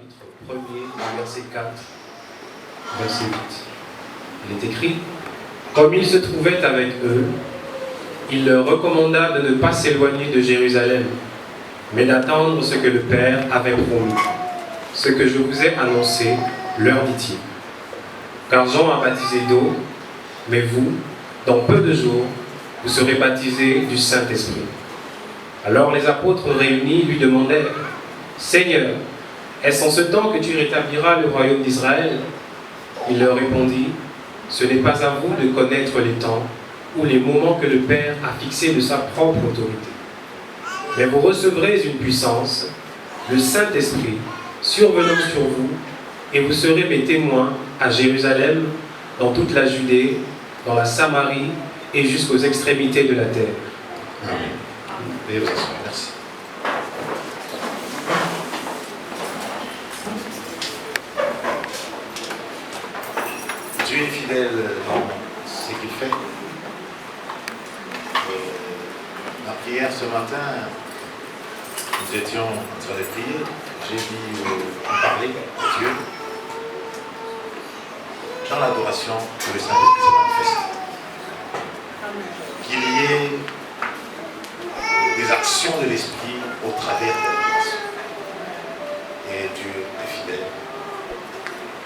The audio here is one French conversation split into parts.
chapitre 1er, verset 4, verset 8. Il est écrit: comme il se trouvait avec eux, il leur recommanda de ne pas s'éloigner de Jérusalem, mais d'attendre ce que le Père avait promis. Ce que je vous ai annoncé, leur dit-il. Car Jean a baptisé d'eau, mais vous, dans peu de jours, vous serez baptisés du Saint-Esprit. Alors les apôtres réunis lui demandèrent: Seigneur, est-ce en ce temps que tu rétabliras le royaume d'Israël? Il leur répondit: ce n'est pas à vous de connaître les temps ou les moments que le Père a fixés de sa propre autorité. Mais vous recevrez une puissance, le Saint-Esprit, survenant sur vous, et vous serez mes témoins à Jérusalem, dans toute la Judée, dans la Samarie et jusqu'aux extrémités de la terre. Amen. Merci. Dieu est fidèle dans ce qu'il fait. La prière ce matin, nous étions en train de prier. J'ai dit, on parlait de Dieu dans l'adoration que le Saint-Esprit se manifeste. Qu'il y ait des actions de l'Esprit au travers de l'adoration. Et Dieu est fidèle.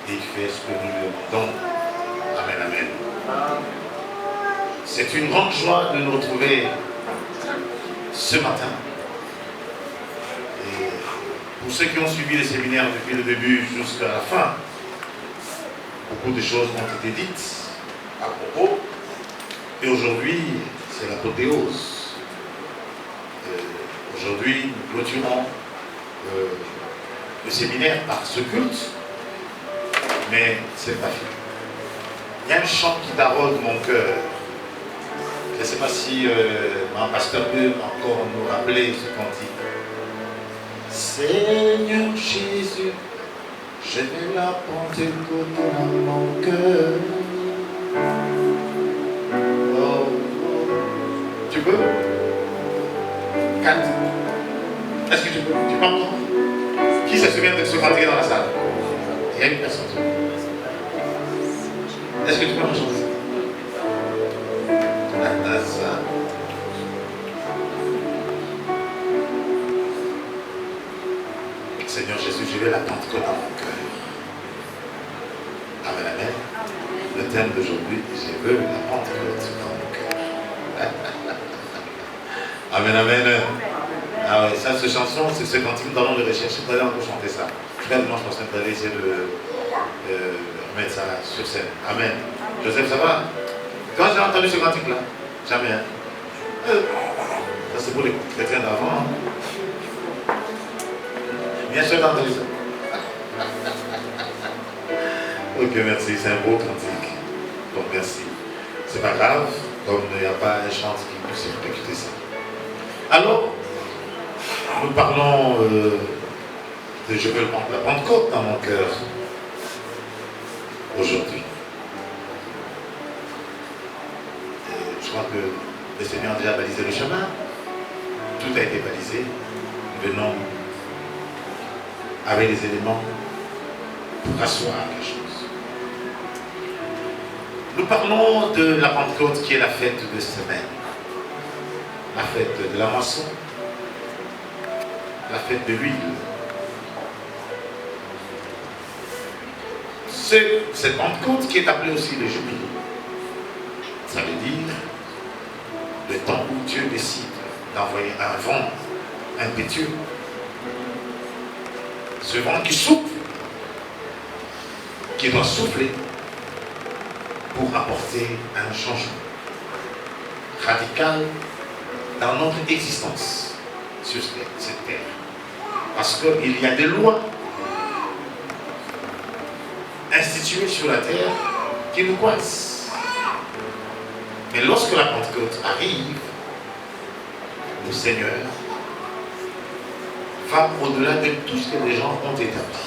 Et il fait ce que nous lui demandons. Amen, amen. C'est une grande joie de nous retrouver ce matin. Et pour ceux qui ont suivi les séminaires depuis le début jusqu'à la fin, beaucoup de choses ont été dites à propos. Et aujourd'hui, c'est l'apothéose. Aujourd'hui, nous clôturons le séminaire par ce culte, mais c'est pas fini. Il y a un chant qui taraude mon cœur. Je ne sais pas si mon pasteur peut encore nous rappeler ce cantique. Seigneur Jésus, je vais la Pentecôte dans mon cœur. Oh. Tu peux? 4. Est-ce que tu peux? Tu peux entendre? Qui se souvient de ce cantique dans la salle? Il y a une personne. Est-ce que tu peux en chanter? Seigneur Jésus, je vais la Pentecôte dans mon cœur. Amen, amen. Le thème d'aujourd'hui, je veux la Pentecôte dans mon cœur. Amen, amen. Ah ouais, ça, cette chanson, c'est ce cantique, nous allons le rechercher. Tout à l'heure, on peut chanter ça. Finalement, je pense qu'on va essayer de remettre ça sur scène. Amen. Joseph, ça va? Quand j'ai entendu ce cantique-là? Jamais. Hein? Ça, c'est pour les chrétiens d'avant. Hein? Bien sûr, d'entendre ça. Ok, merci. C'est un beau cantique. Donc, merci. C'est pas grave, comme il n'y a pas un chant qui puisse exécuter ça. Alors, nous parlons de je veux la Pentecôte dans mon cœur aujourd'hui. Je crois que le Seigneur a déjà balisé le chemin. Tout a été balisé. Nous venons avec les éléments pour asseoir quelque chose. Nous parlons de la Pentecôte qui est la fête de semaine. La fête de la moisson. La fête de l'huile. C'est cette Pentecôte qui est appelée aussi le jubilé. Ça veut dire le temps où Dieu décide d'envoyer un vent impétueux. Ce vent qui souffle, qui doit souffler pour apporter un changement radical dans notre existence sur cette terre. Parce qu'il y a des lois instituées sur la terre qui nous coincent. Mais lorsque la Pentecôte arrive, le Seigneur va au-delà de tout ce que les gens ont établi.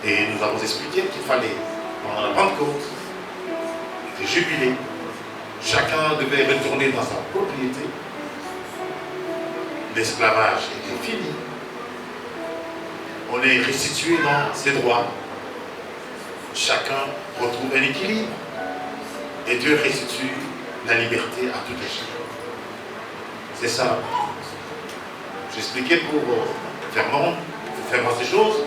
Et nous avons expliqué qu'il fallait, pendant la Pentecôte, de jubiler. Chacun devait retourner dans sa propriété. L'esclavage était fini. on est restitué dans ses droits. Chacun retrouve un équilibre. Et Dieu restitue la liberté à tout un chacun. C'est ça. J'expliquais pour faire voir ces choses.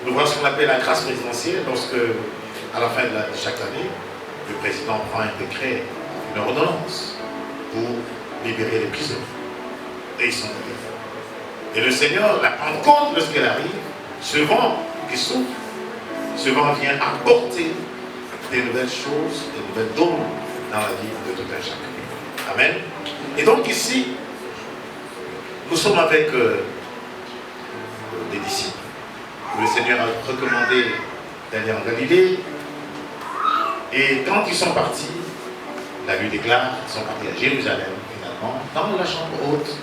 Nous voyons ce qu'on appelle la grâce présidentielle lorsque, à la fin de chaque année, le président prend un décret, une ordonnance pour libérer les prisonniers. Et ils sont libérés. Et le Seigneur, la Pentecôte, lorsqu'elle arrive, ce vent qui souffle, ce vent vient apporter des nouvelles choses, des nouvelles dons dans la vie de tout un chacun. Amen. Et donc ici, nous sommes avec des disciples. Le Seigneur a recommandé d'aller en Galilée. Et quand ils sont partis, la Bible déclare qu'ils sont partis à Jérusalem, finalement, dans la chambre haute.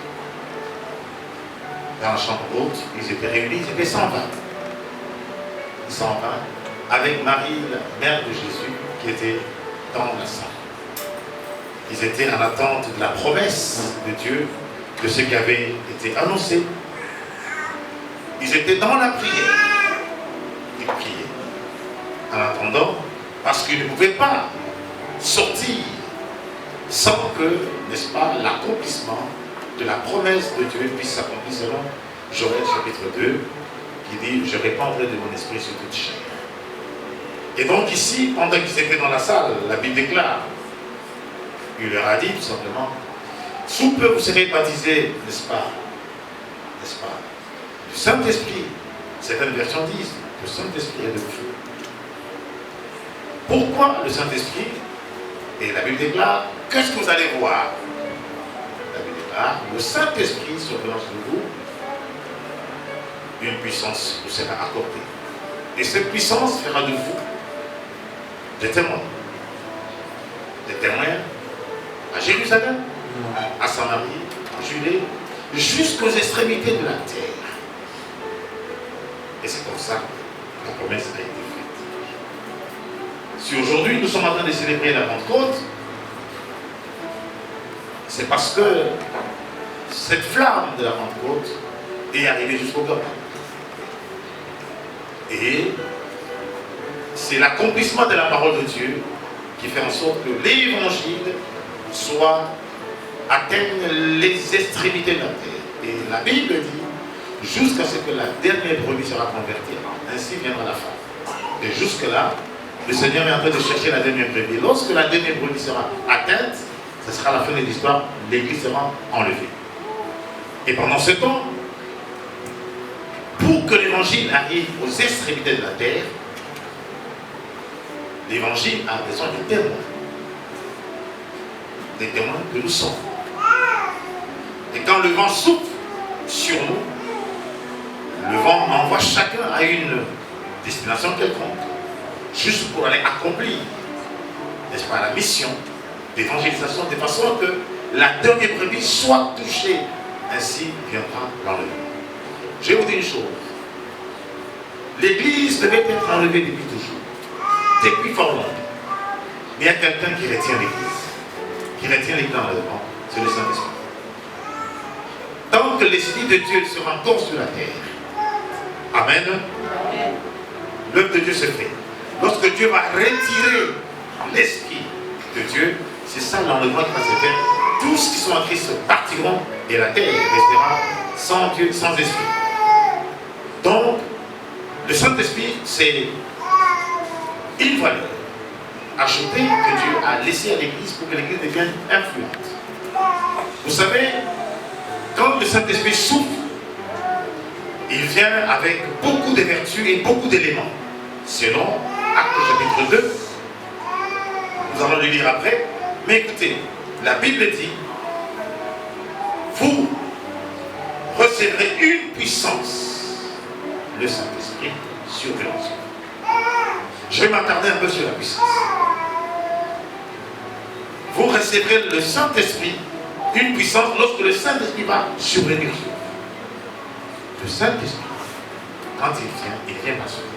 Dans la chambre haute, ils étaient réunis, ils étaient 120. 120, avec Marie, la mère de Jésus, qui était dans la salle. Ils étaient en attente de la promesse de Dieu, de ce qui avait été annoncé. Ils étaient dans la prière. Ils priaient. En attendant, parce qu'ils ne pouvaient pas sortir sans que, n'est-ce pas, l'accomplissement de la promesse de Dieu puisse s'accomplir selon Joël chapitre 2, qui dit « Je répandrai de mon esprit sur toute chair ». Et donc ici, pendant qu'ils étaient dans la salle, la Bible déclare, il leur a dit tout simplement, sous peu vous serez baptisés, n'est-ce pas, du Saint-Esprit. Certaines versions disent, le Saint-Esprit est de feu. Pourquoi le Saint-Esprit? Et la Bible déclare, qu'est-ce que vous allez voir? La Bible déclare, le Saint-Esprit survenant sur vous, une puissance vous sera accordée. Et cette puissance fera de vous des témoins. Des témoins à Jérusalem, à Samarie, en Judée, jusqu'aux extrémités de la terre. Et c'est comme ça que la promesse a été faite. Si aujourd'hui nous sommes en train de célébrer la Pentecôte, c'est parce que cette flamme de la Pentecôte est arrivée jusqu'au Gabon. Et c'est l'accomplissement de la parole de Dieu qui fait en sorte que l'évangile atteigne les extrémités de la terre. Et la Bible dit, jusqu'à ce que la dernière brebis sera convertie, ainsi viendra la fin. Et jusque-là, le Seigneur est en train de chercher la dernière brebis. Lorsque la dernière brebis sera atteinte, ce sera la fin de l'histoire, l'Église sera enlevée. Et pendant ce temps, pour que l'évangile arrive aux extrémités de la terre, l'évangile a besoin de témoins. Des témoins que nous sommes. Et quand le vent souffle sur nous, le vent envoie chacun à une destination quelconque, juste pour aller accomplir, n'est-ce pas, la mission d'évangélisation, de façon que la dernière brebis soit touchée. Ainsi viendra l'enlèvement. Je vais vous dire une chose. L'Église devait être enlevée depuis toujours. Depuis fort longtemps. Mais il y a quelqu'un qui retient l'Église. Qui retient l'Église dans l'enlèvement. C'est le Saint-Esprit. Tant que l'Esprit de Dieu sera encore sur la terre. Amen. L'œuvre de Dieu se fait. Lorsque Dieu va retirer l'Esprit de Dieu, c'est ça l'enlèvement qui va se faire. Tous ceux qui sont en Christ partiront et la terre restera sans Dieu, sans esprit. Donc, le Saint-Esprit, c'est une valeur ajoutée que Dieu a laissée à l'Église pour que l'Église devienne influente. Vous savez, quand le Saint-Esprit souffle, il vient avec beaucoup de vertus et beaucoup d'éléments. Selon Actes chapitre 2, nous allons le lire après. Mais écoutez, la Bible dit, vous recevrez une puissance, le Saint-Esprit, survenant. Je vais m'attarder un peu sur la puissance. Vous recevrez le Saint-Esprit, une puissance, lorsque le Saint-Esprit va survenir sur vous. Le Saint-Esprit, quand il vient par survenir.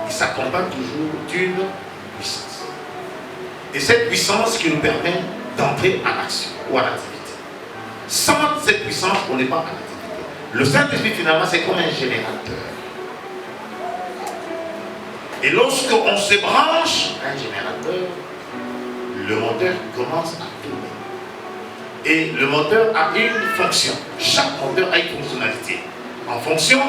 Il s'accompagne toujours d'une puissance. Et cette puissance qui nous permet d'entrer en action ou en activité. Sans cette puissance, on n'est pas en activité. Le Saint-Esprit, finalement, c'est comme un générateur. Et lorsqu'on se branche un générateur, le moteur commence à tourner. Et le moteur a une fonction. Chaque moteur a une fonctionnalité. En fonction,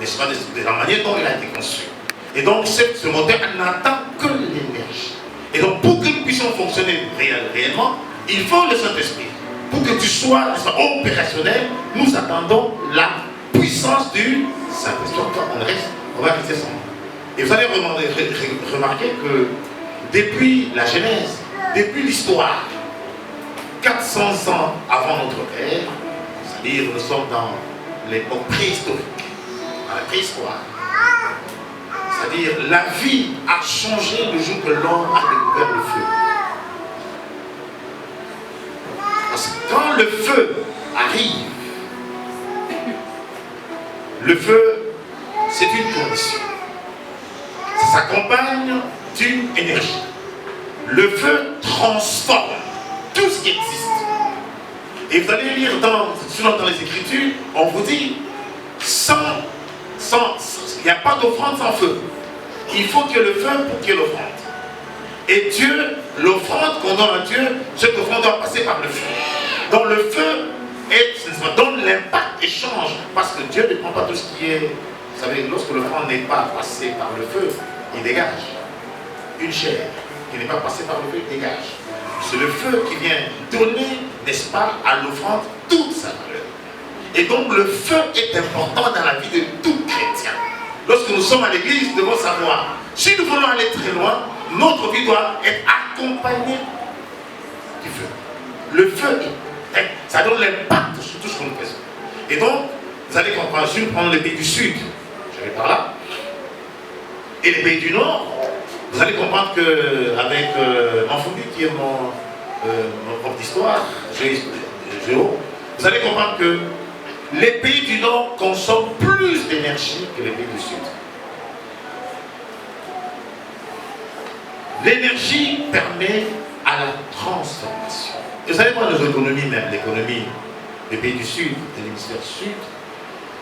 n'est-ce pas, de la manière dont il a été construit. Et donc, ce moteur n'attend que l'énergie. Et donc, pour que nous puissions fonctionner réellement, il faut le Saint-Esprit. Pour que tu sois, n'est-ce pas, opérationnel, nous attendons la puissance du Saint-Esprit. On va rester ensemble. Et vous allez remarquer que depuis la Genèse, depuis l'histoire, 400 ans avant notre ère, c'est-à-dire nous sommes dans l'époque préhistorique, dans la préhistoire, c'est-à-dire la vie a changé le jour que l'homme a découvert le feu. Parce que quand le feu arrive, le feu, c'est une condition. Ça s'accompagne d'une énergie. Le feu transforme tout ce qui existe. Et vous allez lire dans les Écritures, on vous dit, il n'y a pas d'offrande sans feu. Il faut qu'il y ait le feu pour qu'il y ait l'offrande. Et Dieu, l'offrande qu'on donne à Dieu, cette offrande doit passer par le feu. Donc le feu donne l'impact et change. Parce que Dieu ne prend pas tout ce qui est... Vous savez, lorsque l'offrande n'est pas passée par le feu, il dégage une chair qui n'est pas passée par le feu, il dégage. C'est le feu qui vient donner, n'est-ce pas, à l'offrande toute sa valeur. Et donc le feu est important dans la vie de tout chrétien. Lorsque nous sommes à l'église, nous devons savoir, si nous voulons aller très loin, notre vie doit être accompagnée du feu. Le feu, ça donne l'impact sur tout ce que nous faisons. Et donc, vous allez comprendre, je vais prendre les pays du sud, je vais par là, et les pays du nord, vous allez comprendre qu'avec Manfoubi, qui est mon prof d'histoire, Géo, vous allez comprendre que les pays du nord consomment plus d'énergie que les pays du sud. L'énergie permet à la transformation. Et vous allez voir nos économies même, l'économie des pays du sud, de l'hémisphère sud,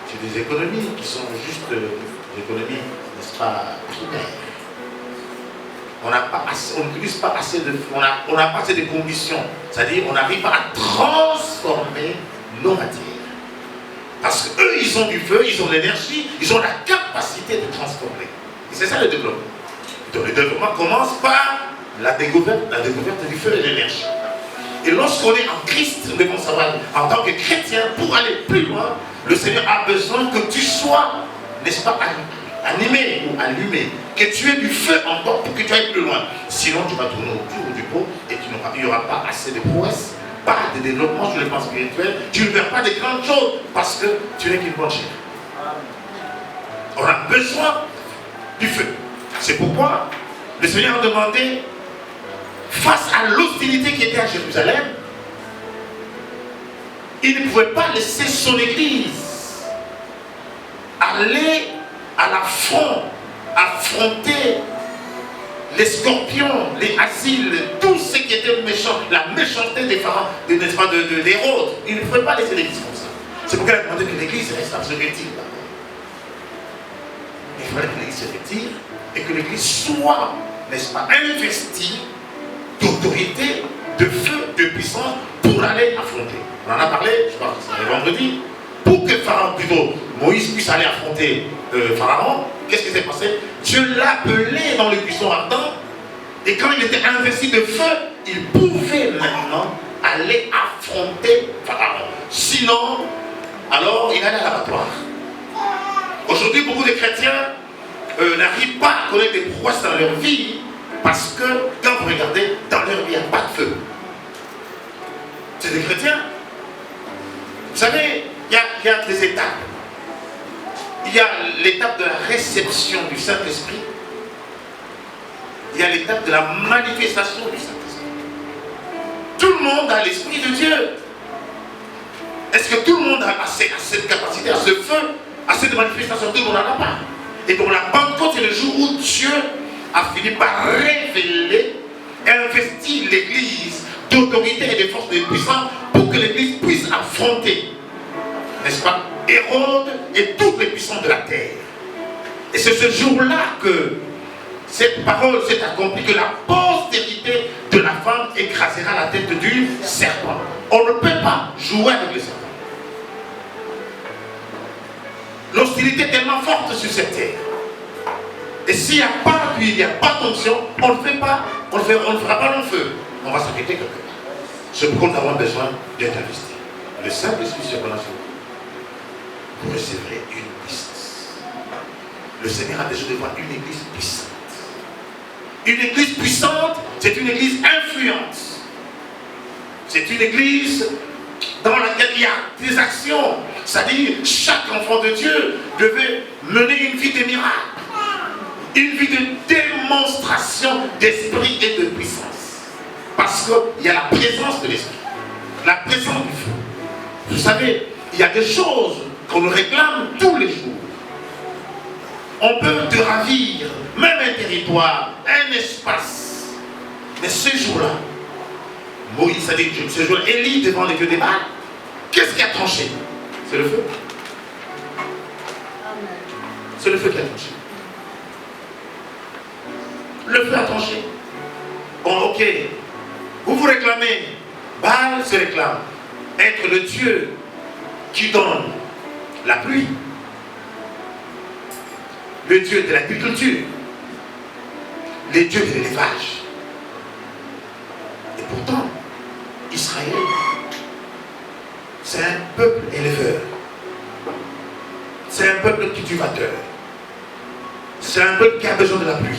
c'est des économies qui sont juste des économies, n'est-ce pas, primaires. On n'utilise pas assez de... On n'a pas assez de conditions. C'est-à-dire, on n'arrive pas à transformer nos matières. Parce qu'eux, ils ont du feu, ils ont de l'énergie, ils ont la capacité de transformer. Et c'est ça le développement. Donc le développement commence par la découverte du feu et de l'énergie. Et lorsqu'on est en Christ, nous devons savoir, en tant que chrétien, pour aller plus loin, le Seigneur a besoin que tu sois, n'est-ce pas, animé ou allumé, que tu aies du feu en toi pour que tu ailles plus loin. Sinon, tu vas tourner autour du pot et il n'y aura pas assez de prouesse, pas de développement sur le plan spirituel. Tu ne verras pas de grandes choses parce que tu n'es qu'une bonne chair. On a besoin du feu. C'est pourquoi le Seigneur a demandé, face à l'hostilité qui était à Jérusalem, il ne pouvait pas laisser son église aller à l'affront, affronter les scorpions, les asiles, tout ce qui était méchant, la méchanceté des pharaons, d'Hérode. Il ne pouvait pas laisser l'église comme ça. C'est pourquoi il a demandé que l'église reste à se retire. Il fallait que l'église se retire et que l'église soit, n'est-ce pas, investie d'autorité, de feu, de puissance pour aller affronter. On en a parlé, je crois que c'est le vendredi, pour que Pharaon, plutôt Moïse puisse aller affronter Pharaon. Qu'est-ce qui s'est passé? Dieu l'appelait dans le buisson ardent et quand il était investi de feu, il pouvait maintenant aller affronter Pharaon. Sinon, alors il allait à l'abattoir. Aujourd'hui, beaucoup de chrétiens n'arrivent pas à connaître des prouesses dans leur vie parce que, quand vous regardez, dans leur vie, il n'y a pas de feu. C'est des chrétiens. Vous savez, il y a des étapes. Il y a l'étape de la réception du Saint-Esprit. Il y a l'étape de la manifestation du Saint-Esprit. Tout le monde a l'Esprit de Dieu. Est-ce que tout le monde a cette capacité, à ce feu, à cette manifestation? Tout le monde n'en a pas. Et donc la Pentecôte, c'est le jour où Dieu a fini par révéler, investir l'Église d'autorité et de force et de puissance pour que l'Église puisse affronter, n'est-ce pas, Hérode et toutes les puissances de la terre. Et c'est ce jour-là que cette parole s'est accomplie, que la postérité de la femme écrasera la tête du serpent. On ne peut pas jouer avec le serpent. L'hostilité est tellement forte sur cette terre. Et s'il n'y a pas d'appui, il n'y a pas d'onction, on ne fait pas, on ne fera pas long feu. On va s'inquiéter quelque part. C'est pourquoi nous avons besoin d'être investis. Le Saint-Esprit surnaturel, vous recevrez une puissance. Le Seigneur a besoin de voir une église puissante. Une église puissante, c'est une église influente. C'est une église dans laquelle il y a des actions. C'est-à-dire, chaque enfant de Dieu devait mener une vie de miracle. Une vie de démonstration d'esprit et de puissance. Parce qu'il y a la présence de l'esprit. La présence du feu. Vous savez, il y a des choses qu'on nous réclame tous les jours. On peut te ravir, même un territoire, un espace. Mais ce jour-là, Moïse a dit, ce jour-là, Élie devant les dieux des Baals, qu'est-ce qui a tranché? C'est le feu. C'est le feu qui a tranché. Le feu a tranché. Bon, ok. Vous vous réclamez. Baal se réclame. Être le Dieu qui donne la pluie. Le Dieu de l'agriculture. Le Dieu de l'élevage. Et pourtant, Israël, c'est un peuple éleveur. C'est un peuple cultivateur. C'est un peuple qui a besoin de la pluie.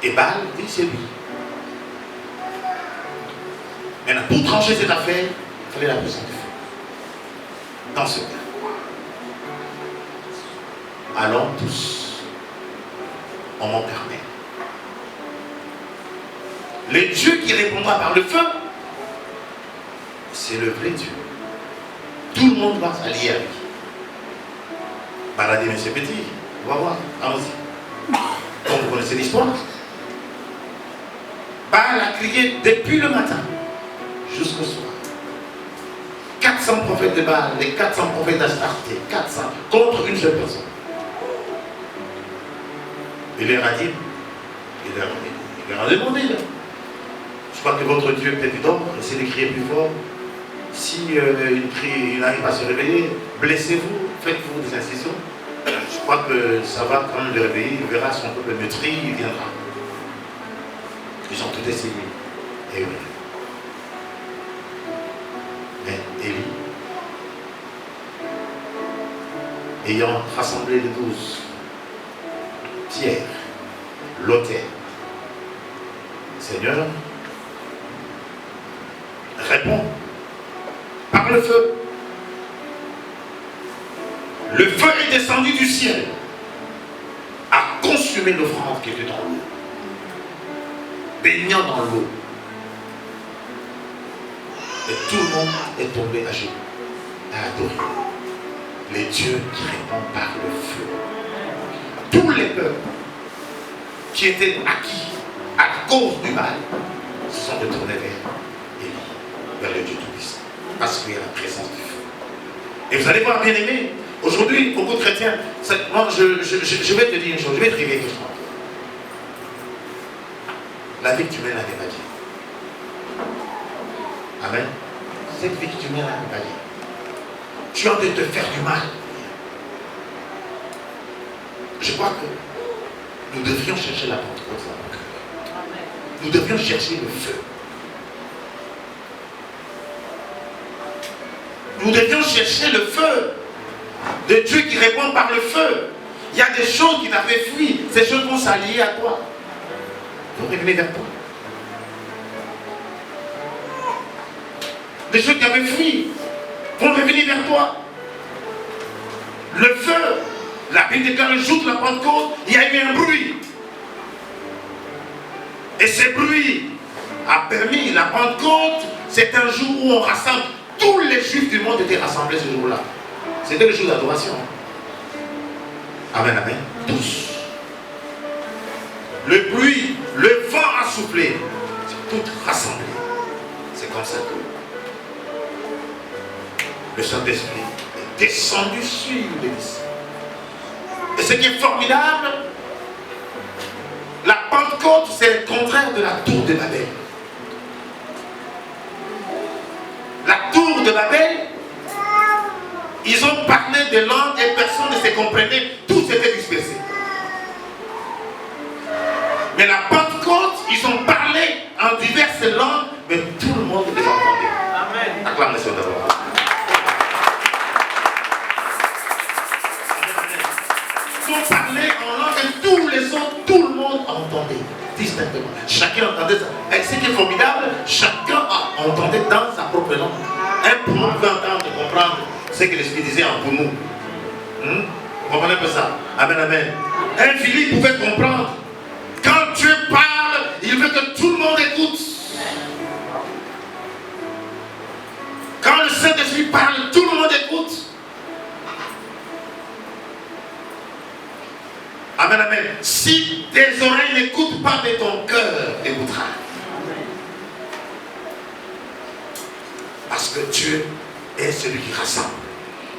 Et Baal, oui, c'est lui. Maintenant, pour trancher cette affaire, il fallait la présence du feu. Dans ce cas, allons tous en mon carnet. Le Dieu qui répondra par le feu, c'est le vrai Dieu. Tout le monde va s'allier avec lui. Baal a dit, mais c'est petit, on va voir, allons-y. Donc vous connaissez l'histoire. Baal a crié depuis le matin jusqu'au soir. 400 prophètes de Baal, les 400 prophètes d'Astarté, 400 contre une seule personne. Il leur a dit, il leur a demandé, là. Je crois que votre Dieu peut-être dort, essayez de crier plus fort. Si il n'arrive pas à se réveiller, blessez-vous, faites-vous des incisions. Je crois que ça va quand même le réveiller, il verra son peuple meurtri, il viendra. Ils ont tout essayé. Et oui. Mais Élie, ayant rassemblé les 12, Pierre, l'autel, Seigneur, répond par le feu. Le feu est descendu du ciel, a consumé l'offrande qui était dans l'eau, baignant dans l'eau. Et tout le monde est tombé à genoux, à adorer les dieux qui répondent par le feu. Tous les peuples qui étaient acquis à cause du mal se sont retournés vers Élie, vers le Dieu Tout-Puissant, parce qu'il y a la présence du feu. Et vous allez voir, bien aimé, aujourd'hui, beaucoup de chrétiens, moi, je vais te dire une chose, je vais te révéler quelque chose. La vie que tu mènes n'avait pas dit. Amen. Cette vie que tu mènes n'avait pas dit. Tu es en train de te faire du mal. Je crois que nous devrions chercher la Pentecôte dans nos cœurs. Nous devrions chercher le feu. Nous devions chercher le feu de Dieu qui répond par le feu. Il y a des choses qui t'avaient fui. Ces choses vont s'allier à toi. Vont revenir vers toi. Des choses qui avaient fui vont revenir vers toi. Le feu, la Bible déclare le jour de la Pentecôte, il y a eu un bruit. Et ce bruit a permis, la Pentecôte, c'est un jour où on rassemble. Tous les juifs du monde étaient rassemblés ce jour-là. C'était le jour d'adoration. Amen, amen. Tous. Le bruit, le vent a soufflé. C'est tout rassemblé. C'est comme ça que le Saint-Esprit est descendu sur les disciples. Et ce qui est formidable, la Pentecôte, c'est le contraire de la tour de Babel. La tour de Babel, ils ont parlé de langues et personne ne se comprenait, tout s'était dispersé. Mais la Pentecôte, ils ont parlé en diverses langues, mais tout le monde les entendait. Amen. Acclame le Seigneur d'abord. Ils ont parlé en langue et tous les autres, tout le monde entendait distinctement. Chacun entendait ça. Et ce qui est formidable, chacun entendait dans sa propre langue. Un poumon pouvait entendre, comprendre ce que l'Esprit disait en pour nous. Vous comprenez un peu ça? Amen, amen. Un Philippe pouvait comprendre. Quand Dieu parle, il veut que tout le monde écoute. Quand le Saint-Esprit parle, tout le monde écoute. Amen, amen. Si tes oreilles n'écoutent pas, mais ton cœur écoutera. Parce que Dieu est celui qui rassemble.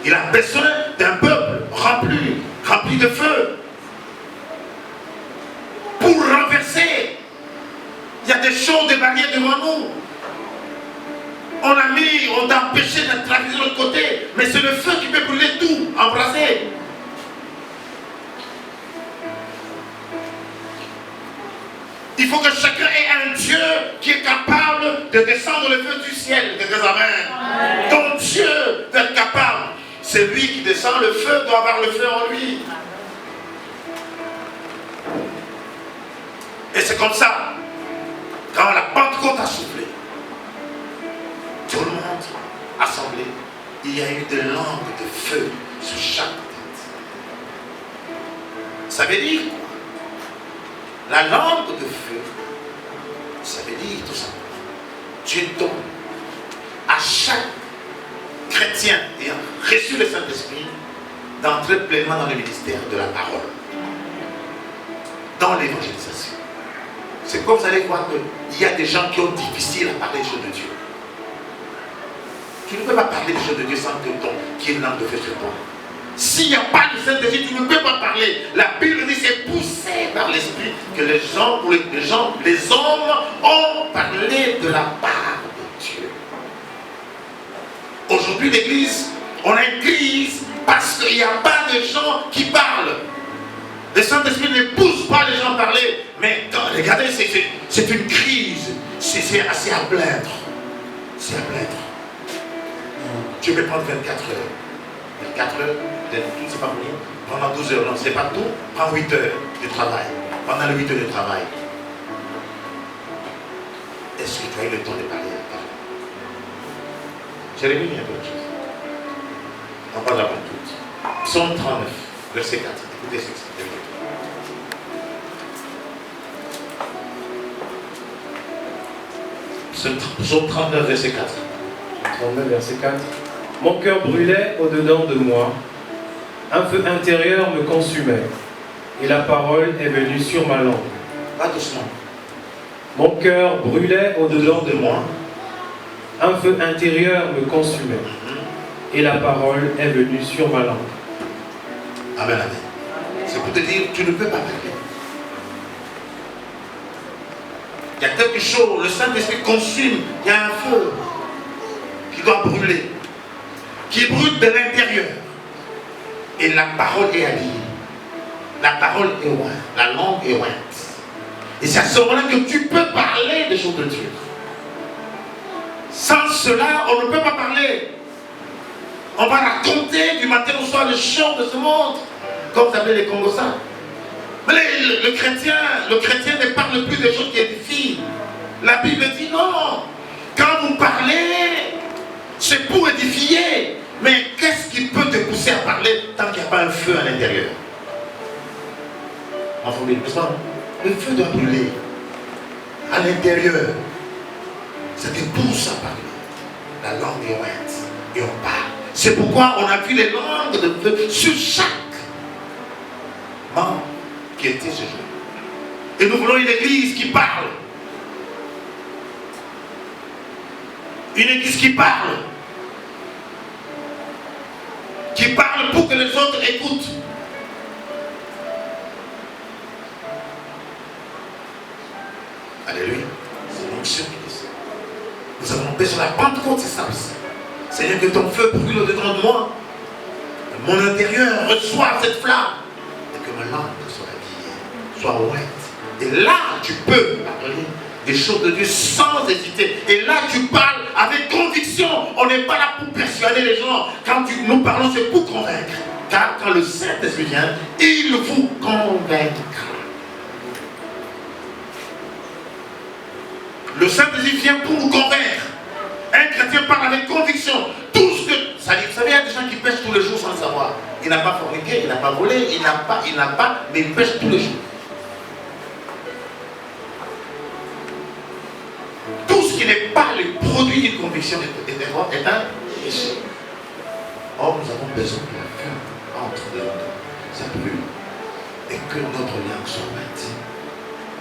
Il a besoin d'un peuple rempli de feu. Pour renverser. Il y a des choses, des barrières devant nous. On t'a empêché de traverser de l'autre côté. Mais c'est le feu qui peut brûler tout, embrasser. Il faut que chacun ait un Dieu qui est capable de descendre le feu du ciel. Amen. Ton Dieu doit être capable. C'est lui qui descend le feu, doit avoir le feu en lui. Et c'est comme ça, quand la Pentecôte a soufflé, tout le monde assemblé, il y a eu des langues de feu sur chaque tête. Ça veut dire quoi? La langue de feu, ça veut dire tout ça. Dieu donne à chaque chrétien ayant reçu le Saint-Esprit d'entrer pleinement dans le ministère de la parole, dans l'évangélisation. C'est comme vous allez voir qu'il y a des gens qui ont difficile à parler des choses de Dieu. Tu ne peux pas parler des choses de Dieu sans que ton qui est une langue de feu sur toi. S'il n'y a pas de Saint-Esprit, tu ne peux pas parler. La Bible dit c'est poussé par l'Esprit que les hommes ont parlé de la part de Dieu. Aujourd'hui, l'Église, on a une crise parce qu'il n'y a pas de gens qui parlent. Le Saint-Esprit ne pousse pas les gens à parler. Mais regardez, c'est une crise. C'est assez à plaindre. C'est à plaindre. Tu peux prendre 24 heures. 24 heures, tout c'est pas fini. Pendant 12 heures, non, c'est pas tout. Prends 8 heures de travail. Pendant les 8 heures de travail, est-ce que tu as eu le temps de parler à ta femme? Jérémie, il y a d'autres choses. On parle avant tout. Psaume 39, verset 4. Écoutez ce que c'est. Psaume 39, verset 4. 39, verset 4. Mon cœur brûlait au-dedans de moi, un feu intérieur me consumait, et la parole est venue sur ma langue. Pas doucement. Mon cœur brûlait au-dedans de moi, un feu intérieur me consumait, et la parole est venue sur ma langue. Amen, amen. C'est pour te dire, tu ne peux pas parler. Il y a quelque chose, le Saint-Esprit consume, il y a un feu qui doit brûler, qui brûle de l'intérieur. Et la parole est habillée. La parole est ointe, la langue est ointe. Et c'est à ce moment-là que tu peux parler des choses de Dieu. Sans cela, on ne peut pas parler. On va raconter du matin au soir le chant de ce monde, comme ça s'appelle les Congossas. Mais le chrétien ne parle plus des choses qui édifient. La Bible dit non. Quand vous parlez, c'est pour édifier. Mais qu'est-ce qui peut te pousser à parler tant qu'il n'y a pas un feu à l'intérieur? Enfin, le feu doit brûler à l'intérieur. Ça te pousse à parler. La langue est ointe et on parle. C'est pourquoi on a vu les langues de feu sur chaque membre qui était ce jour. Et nous voulons une église qui parle. Une église qui parle. Qui parle pour que les autres écoutent. sur la Pentecôte, c'est ça aussi. Seigneur, que ton feu brûle au-dedans de moi. Que mon intérieur reçoive cette flamme. Et que ma langue soit habillée, soit ouette. Et là, tu peux parler des choses de Dieu sans hésiter. Et là, tu parles avec conviction. On n'est pas là pour persuader les gens. Quand nous parlons, c'est pour convaincre. Car quand le Saint-Esprit vient, il vous convaincra. Le Saint-Esprit vient pour nous convaincre. Un chrétien parle avec conviction. Tout ce que... Ça dit, vous savez, il y a des gens qui pêchent tous les jours sans le savoir. Il n'a pas forniqué, il n'a pas volé, il n'a pas, mais il pêche tous les jours. Tout ce qui n'est pas le produit d'une conviction est un péché. Or, nous avons besoin que la flamme entre dans nous, ça brûle, et que notre langue soit intime,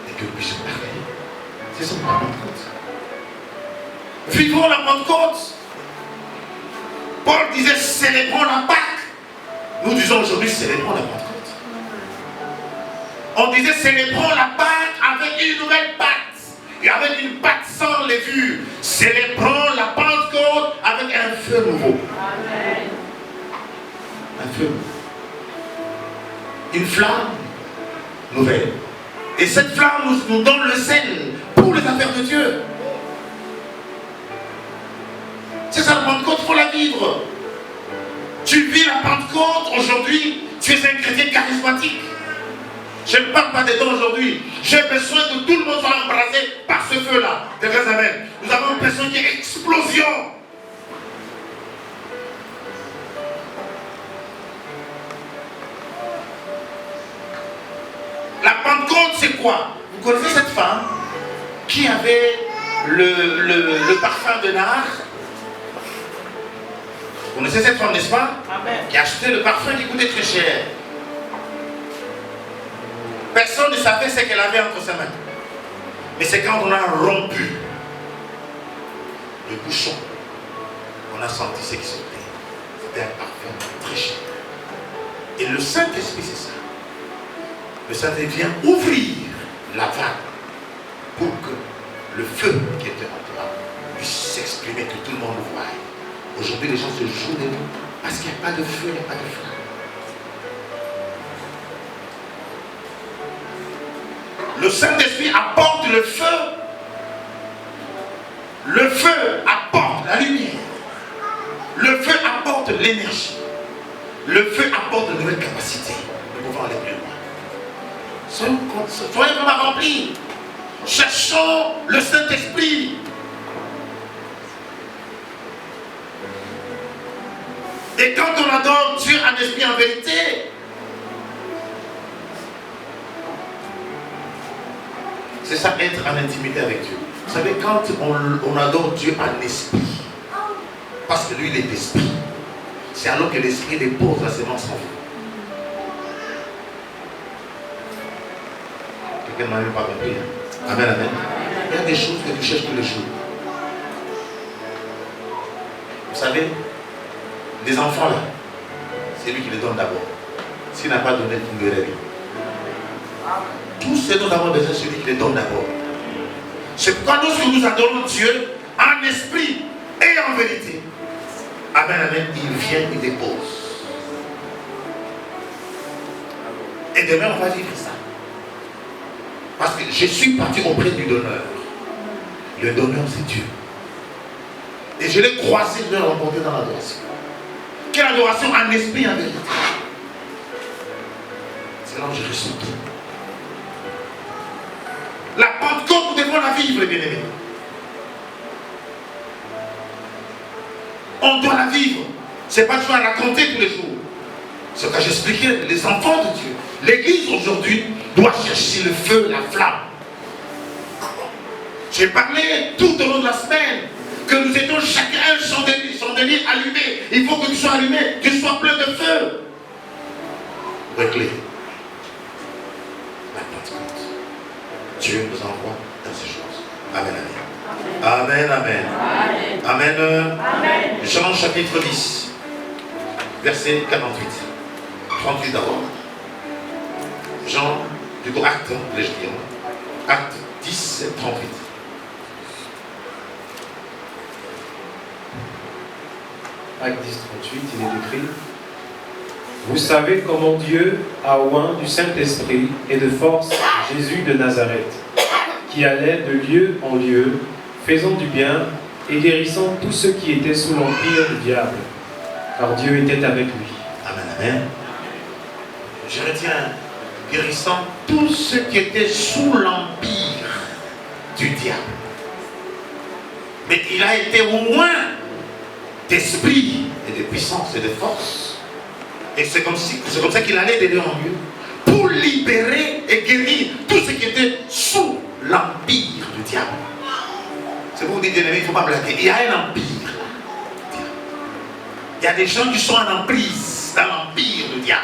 et que nous puissions parler. C'est ça la Pentecôte. Vivons la Pentecôte. Paul disait célébrons la Pâque. Nous disons aujourd'hui célébrons la Pentecôte. On disait célébrons la Pâque avec une nouvelle pâte. Et avec une pâte sans levure. Célébrons la Pentecôte avec un feu nouveau. Amen. Un feu nouveau. Une flamme nouvelle. Et cette flamme nous donne le zèle pour les affaires de Dieu. C'est ça la Pentecôte, il faut la vivre. Tu vis la Pentecôte aujourd'hui, tu es un chrétien charismatique. Je ne parle pas des dons aujourd'hui. J'ai besoin que tout le monde soit embrasé par ce feu-là. Amen. Nous avons besoin qu'il y ait explosion. La Pentecôte, c'est quoi? Vous connaissez cette femme qui avait le parfum de nard? Vous connaissez cette femme, n'est-ce pas? Amen. Qui a acheté le parfum qui coûtait très cher. Personne ne savait ce qu'elle avait entre ses mains. Mais c'est quand on a rompu le bouchon, on a senti ce qui sortait. C'était un parfum très cher. Et le Saint-Esprit, c'est ça. Le Saint-Esprit vient ouvrir la vanne pour que le feu qui était en toi puisse s'exprimer, que tout le monde le voie. Aujourd'hui, les gens se jouent de nous parce qu'il n'y a pas de feu, il n'y a pas de flamme. Le Saint-Esprit apporte le feu. Le feu apporte la lumière. Le feu apporte l'énergie. Le feu apporte de nouvelles capacités. Nous pouvons aller plus loin. Soyez vraiment remplis. Cherchons le Saint-Esprit. Et quand on adore Dieu en esprit en vérité, c'est ça, être en intimité avec Dieu. Vous savez, quand on adore Dieu en esprit, parce que lui il est esprit, c'est alors que l'esprit dépose la sémence en vous. Quelqu'un n'a même pas compris. Hein? Amen, amen. Il y a des choses que tu cherches tous les jours. Vous savez, les enfants là, c'est lui qui les donne d'abord. S'il n'a pas donné, tu ne verrais rien. Tout ce dont nous avons besoin, c'est lui qui les donne d'abord. C'est pourquoi lorsque nous adorons Dieu en esprit et en vérité, amen, amen, il vient, il dépose. Et demain, on va vivre ça. Parce que je suis parti auprès du donneur. Le donneur, c'est Dieu. Et je l'ai croisé, je l'ai rencontré dans l'adoration. Quelle adoration en esprit et en vérité. C'est là où je reçois tout. La Pentecôte, nous devons la vivre, les bien-aimés. On doit la vivre. Ce n'est pas toujours à raconter tous les jours. Ce que j'expliquais, les enfants de Dieu. L'église aujourd'hui doit chercher le feu, la flamme. J'ai parlé tout au long de la semaine que nous étions chacun un chandelier allumé. Il faut que tu sois allumé, que tu sois plein de feu. Éclairé. La Pentecôte. Dieu nous envoie dans ces choses. Amen, amen. Amen, amen. Amen. Amen. Amen. Jean chapitre 10, verset 48. 38 d'abord. Jean, plutôt acte, je dirais. Acte 10, 38. Acte 10, 38, il est écrit: vous savez comment Dieu a oint du Saint-Esprit et de force Jésus de Nazareth, qui allait de lieu en lieu, faisant du bien et guérissant tous ceux qui étaient sous l'empire du diable, car Dieu était avec lui. Amen, amen. Je retiens, guérissant tous ceux qui étaient sous l'empire du diable. Mais il a été loin d'esprit et de puissance et de force. Et c'est comme ça qu'il allait de lieu en lieu pour libérer et guérir tous ceux qui étaient sous l'empire du diable. C'est pour vous dire, il ne faut pas blaguer. Il y a un empire. Il y a des gens qui sont en emprise dans l'empire du diable,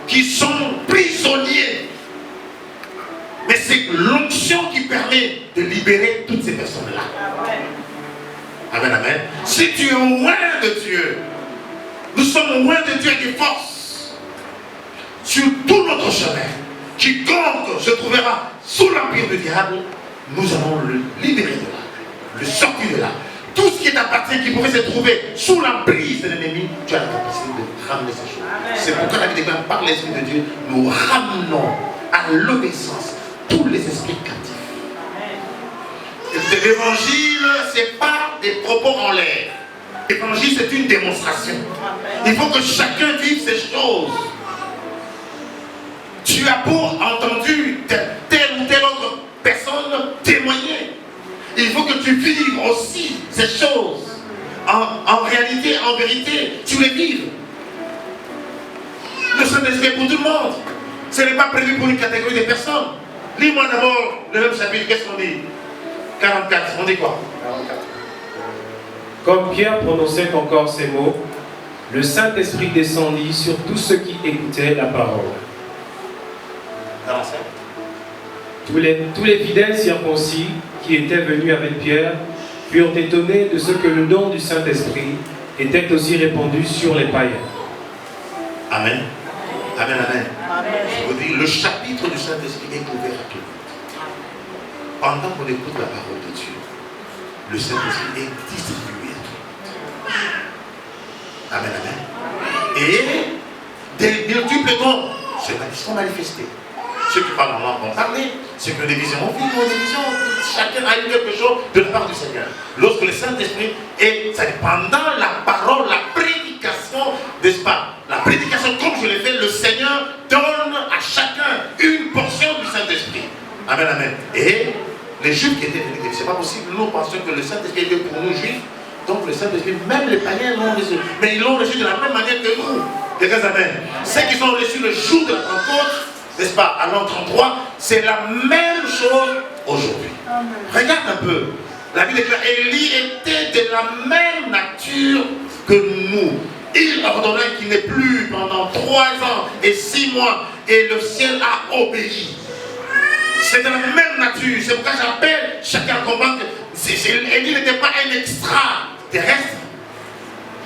qui sont prisonniers. Mais c'est l'onction qui permet de libérer toutes ces personnes-là. Amen, amen. Si tu es loin de Dieu, nous sommes loin de Dieu et des forces. Sur tout notre chemin, quiconque se trouvera sous l'empire du diable, nous allons le libérer de là, le sortir de là. Tout ce qui t'appartient, qui pouvait se trouver sous l'emprise de l'ennemi, tu as la capacité de ramener ces choses. C'est pourquoi la Bible dit que par l'Esprit de Dieu, nous ramenons à l'obéissance tous les esprits captifs. L'évangile, ce n'est pas des propos en l'air. L'évangile, c'est une démonstration. Il faut que chacun vive ces choses. Tu as entendu telle ou telle autre personne témoigner. Il faut que tu vives aussi ces choses. En réalité, en vérité, tu les vives. Le Saint-Esprit est pour tout le monde. Ce n'est pas prévu pour une catégorie de personnes. Lis-moi d'abord le même chapitre. Qu'est-ce qu'on dit? 44. On dit quoi? 44. Comme Pierre prononçait encore ces mots, le Saint-Esprit descendit sur tous ceux qui écoutaient la parole. Tous les fidèles circoncis qui étaient venus avec Pierre furent étonnés de ce que le don du Saint-Esprit était aussi répandu sur les païens. Amen. Amen, amen. Je vous dis, le chapitre du Saint-Esprit est ouvert à tout le monde. Pendant qu'on écoute la parole de Dieu, le Saint-Esprit est distribué à tout le monde. Amen, amen. Et des multiples dons sont manifestés. Ceux qui parlent en langue vont parler, ceux qui ont des visions vont vivre des visions. Chacun a eu quelque chose de la part du Seigneur. Lorsque le Saint-Esprit est, pendant la parole, la prédication, n'est-ce pas? La prédication, comme je l'ai fait, le Seigneur donne à chacun une portion du Saint-Esprit. Amen, amen. Et les Juifs qui étaient venus, c'est pas possible, nous pensions que le Saint-Esprit était pour nous Juifs. Donc le Saint-Esprit, même les païens l'ont reçu. Mais ils l'ont reçu de la même manière que nous. Quelqu'un amen. Ceux qui sont reçus le jour de la Pentecôte, n'est-ce pas, à l'an 33, c'est la même chose aujourd'hui. Regarde un peu. La Bible déclare, Élie était de la même nature que nous. Il ordonna qu'il n'ait plus pendant 3 ans et 6 mois, et le ciel a obéi. C'est de la même nature. C'est pourquoi j'appelle chacun à comprendre que Élie n'était pas un extraterrestre.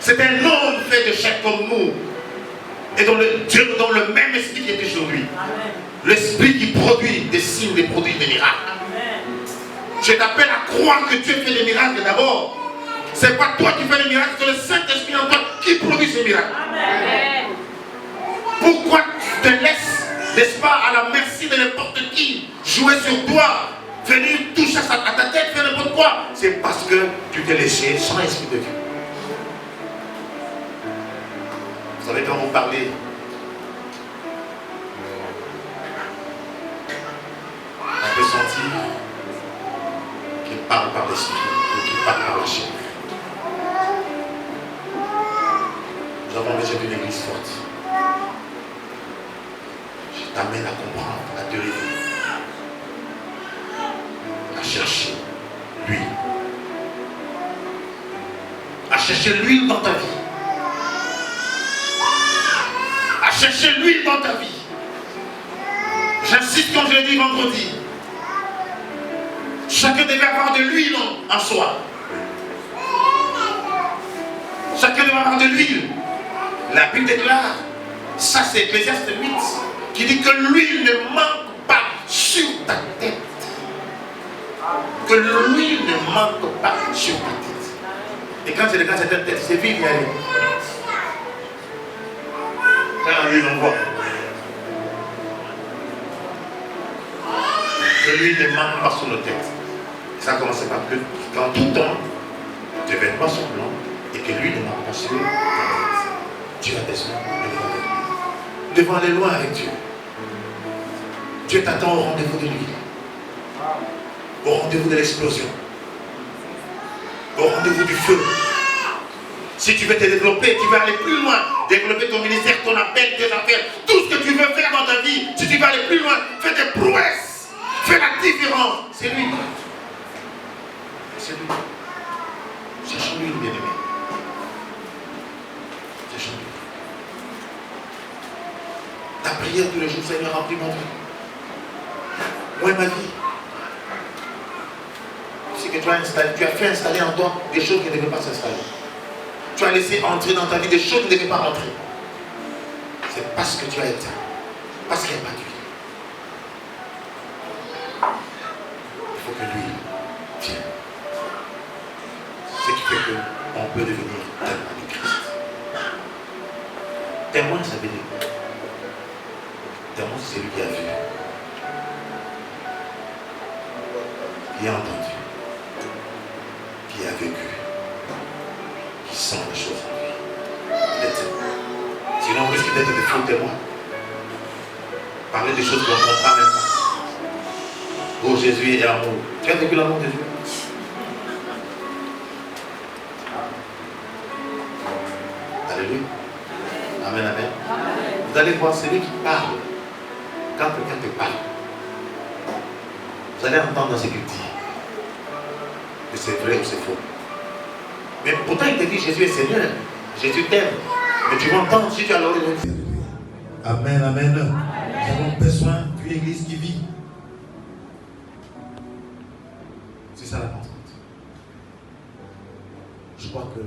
C'est un homme fait de chair comme nous. Et dans le même esprit qui était sur lui. L'esprit qui produit des signes, des produits, des miracles. Amen. Je t'appelle à croire que Dieu fait les miracles d'abord. Ce n'est pas toi qui fais les miracles, c'est le Saint-Esprit en toi qui produit ces miracles. Amen. Pourquoi tu te laisses, n'est-ce pas, à la merci de n'importe qui, jouer sur toi, venir toucher à ta tête, faire n'importe quoi? C'est parce que tu t'es laissé sans l'Esprit de Dieu. Vous savez, quand vous parlez, on peut sentir qu'il parle par l'esprit ou qu'il parle par la chair. Nous avons besoin d'une église forte. Je t'amène à comprendre, à te réveiller, à chercher l'huile. À chercher l'huile dans ta vie. À chercher l'huile dans ta vie. J'insiste comme je l'ai dit vendredi. Chacun devait avoir de l'huile en soi. Chacun devait avoir de l'huile. La Bible déclare, ça c'est Ecclésiaste 8, qui dit que l'huile ne manque pas sur ta tête. Que l'huile ne manque pas sur ta tête. Et quand c'est le cas, c'est vite d'y aller. Quand lui l'envoie. Que lui ne manque pas sur nos têtes. Et ça commence par que quand tout temps, tes vêtements sont blancs et que lui ne manque pas sur ta tête. Tu as besoin de voir avec lui. Devant aller loin avec Dieu. Dieu t'attend au rendez-vous de lui. Au rendez-vous de l'explosion. Au rendez-vous du feu. Si tu veux te développer, tu vas aller plus loin. Développer ton ministère, ton appel, tes affaires, tout ce que tu veux faire dans ta vie. Si tu veux aller plus loin, fais des prouesses. Fais la différence. C'est lui. C'est lui. Cherchons-lui, bien-aimé. Cherchons-lui. Ta prière tous les jours, Seigneur, remplis mon vie. Moi, ma vie. C'est que tu as fait installer en toi des choses qui ne devaient pas s'installer. Tu as laissé entrer dans ta vie des choses qui ne devaient pas rentrer. C'est parce que tu as éteint. Parce qu'il n'y a pas d'huile. Il faut que l'huile vienne. Ce qui fait qu'on peut devenir témoin du Christ. Témoin, ça veut dire quoi? Témoin, c'est celui qui a vu. Qui a entendu. Qui a vécu. Qui sent les choses en lui. Il est témoin. Sinon, on risque d'être des faux témoins. Parler des choses qu'on ne comprend même pas. Oh, Jésus est amour. Tu as vécu l'amour de Dieu? Alléluia. Amen, amen. Vous allez voir celui qui parle. Quand quelqu'un te parle, vous allez entendre ce qu'il dit. Que c'est vrai ou c'est faux. Mais pourtant, il te dit Jésus est Seigneur. Jésus t'aime. Mais tu vas entendre si tu as l'oreille de Dieu. Amen, amen. Nous avons besoin d'une église qui vit. C'est ça la Pentecôte. Je crois que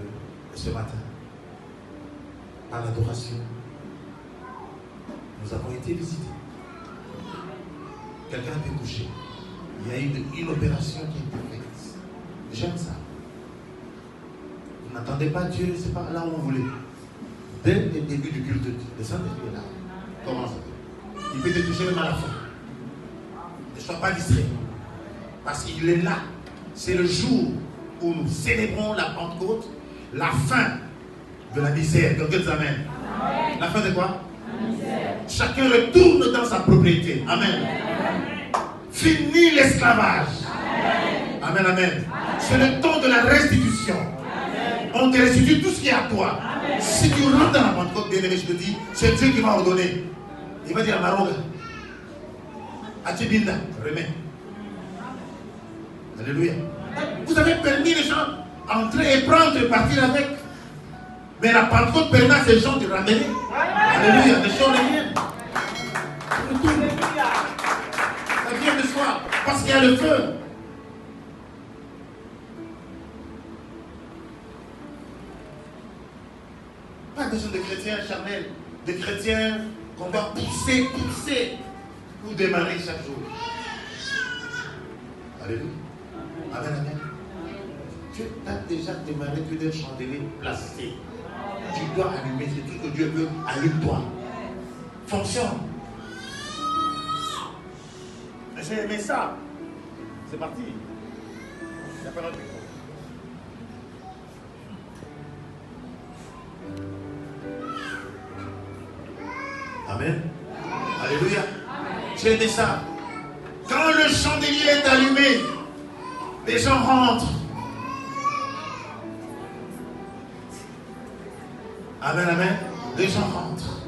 ce matin, par l'adoration, nous avons été visités. Quelqu'un a été touché. Il y a eu une opération qui a été faite. J'aime ça. Vous n'attendez pas Dieu, c'est pas là où vous voulez. Dès le début du culte, le Saint-Esprit est là. Comment ça? Il peut te toucher même à la fin. Ne sois pas distrait. Parce qu'il est là. C'est le jour où nous célébrons la Pentecôte, la fin de la misère. Quelqu'un dit Amen. La fin de quoi? La misère. Chacun retourne dans sa propriété. Amen. Fini l'esclavage. Amen, amen. C'est le temps de la restitution. Amen. On te restitue tout ce qui est à toi. Amen. Si tu rentres dans la Pentecôte, bien aimé, je te dis, c'est Dieu qui va ordonner. Il va dire à Maroga, Atibinda, remets. Alléluia. Vous avez permis les gens d'entrer et prendre et partir avec. Mais la Pentecôte permet à ces gens de ramener. Alléluia, ne sont rien. Ça vient de soi, parce qu'il y a le feu. Pas besoin de chrétiens charnels, de chrétiens qu'on doit pousser pour démarrer chaque jour. Alléluia. Amen, amen. Tu as déjà démarré, tu dois chandelier placé. Tu dois allumer, c'est tout ce que Dieu veut, allume-toi. Fonctionne. J'ai aimé ça. C'est parti. Il n'y a pas d'autre micro. Amen. Alléluia. J'ai aimé ça. Quand le chandelier est allumé, les gens rentrent. Amen, amen. Les gens rentrent.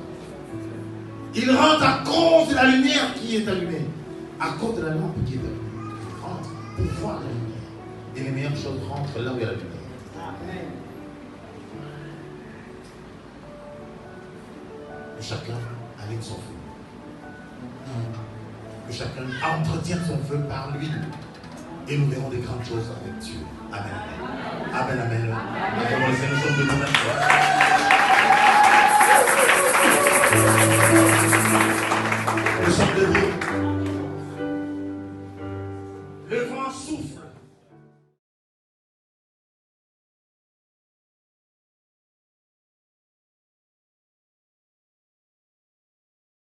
Ils rentrent à cause de la lumière qui est allumée. À cause de la lampe qui est allumée. Ils rentrent pour voir la lumière. Et les meilleures choses rentrent là où il y a la lumière. Amen. Et chacun allume son feu. Que chacun entretienne son feu par lui. Et nous verrons des grandes choses avec Dieu. Amen. Amen, amen. Amen. Nous sommes debout maintenant. Nous sommes debout.